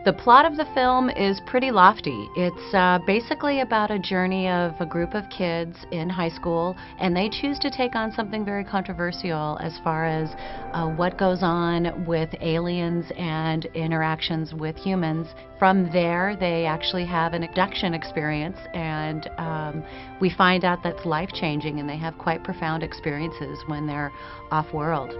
The plot of the film is pretty lofty. It's basically about a journey of a group of kids in high school, and they choose to take on something very controversial as far as what goes on with aliens and interactions with humans. From there, they actually have an abduction experience, and we find out that's life-changing, and they have quite profound experiences when they're off-world.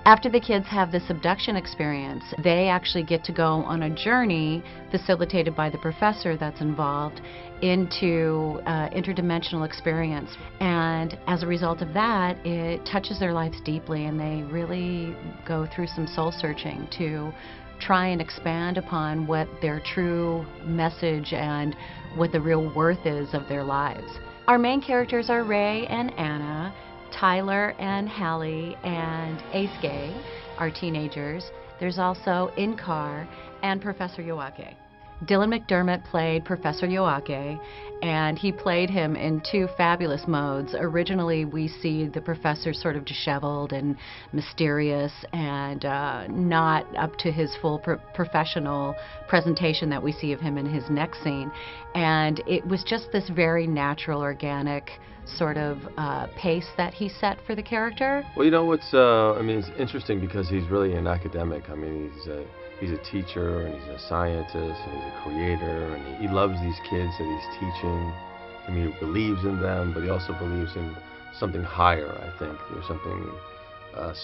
After the kids have this abduction experience, they actually get to go on a journey facilitated by the professor that's involved into interdimensional experience. And as a result of that, it touches their lives deeply, and they really go through some soul searching to try and expand upon what their true message and what the real worth is of their lives. Our main characters are Ray and Anna, Tyler and Hallie, and Ace, our teenagers. There's also In-Car and Professor Yoake. Dylan McDermott played Professor Yoake, and he played him in two fabulous modes. Originally, we see the professor sort of disheveled and mysterious and not up to his full professional presentation that we see of him in his next scene. And it was just this very natural, organic sort of pace that he set for the character. Well, you know what's, it's interesting because he's really an academic. I mean, he's a teacher, and he's a scientist, and he's a creator, and he loves these kids that he's teaching. I mean, he believes in them, but he also believes in something higher, I think. There's something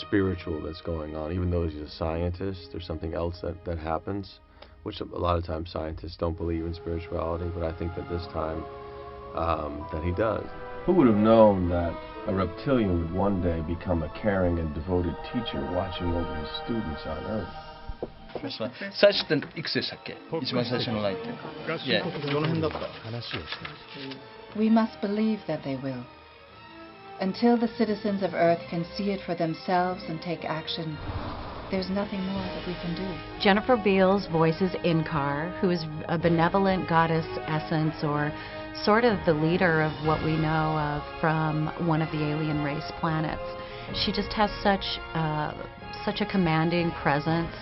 spiritual that's going on. Even though he's a scientist, there's something else that happens, which a lot of times scientists don't believe in spirituality, but I think that this time that he does. Who would have known that a reptilian would one day become a caring and devoted teacher watching over his students on Earth? 最初っていくつでしたっけ？一番最初のラインって。Yeah. どの辺だった？ We must believe that they will. Until the citizens of Earth can see it for themselves and take action, there's nothing more that we can do. Jennifer Beals voices In-Car, who is a benevolent goddess essence, or sort of the leader of what we know of from one of the alien race planets. She just has such a commanding presence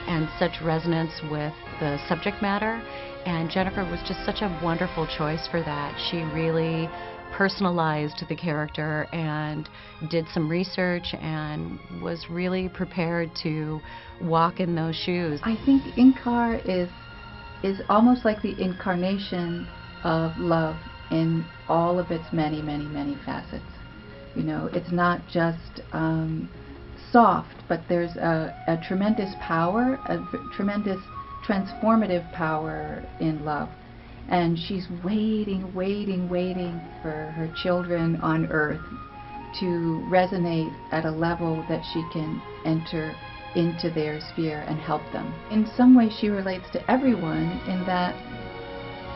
and such resonance with the subject matter, and Jennifer was just such a wonderful choice for that. She really personalized the character and did some research and was really prepared to walk in those shoes. I think In-Car is almost like the incarnation of love in all of its many, many, many facets. You know, it's not just soft, but there's a tremendous power, a tremendous transformative power in love. And she's waiting for her children on Earth to resonate at a level that she can enter into their sphere and help them. In some way, she relates to everyone in that,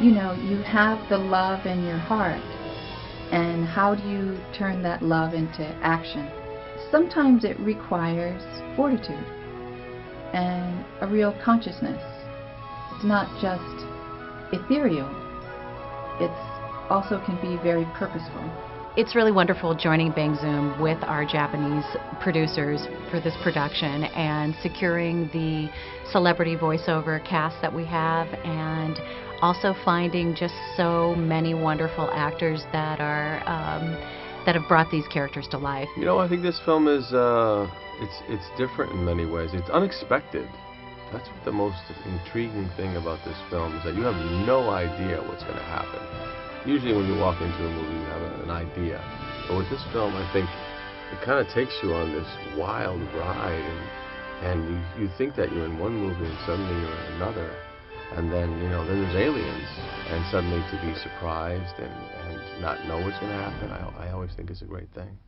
you know, you have the love in your heart, and how do you turn that love into action? Sometimes it requires fortitude and a real consciousness. It's not just ethereal. It also can be very purposeful. It's really wonderful joining Bang Zoom with our Japanese producers for this production and securing the celebrity voiceover cast that we have, and also finding just so many wonderful actors that are that have brought these characters to life. You know, I think this film is it's different in many ways. It's unexpected. That's the most intriguing thing about this film, is that you have no idea what's going to happen. Usually when you walk into a movie, you have an idea. But with this film, I think it kind of takes you on this wild ride, and you think that you're in one movie and suddenly you're in another. And then, you know, then there's aliens, and suddenly to be surprised and not know what's going to happen, I always think is a great thing.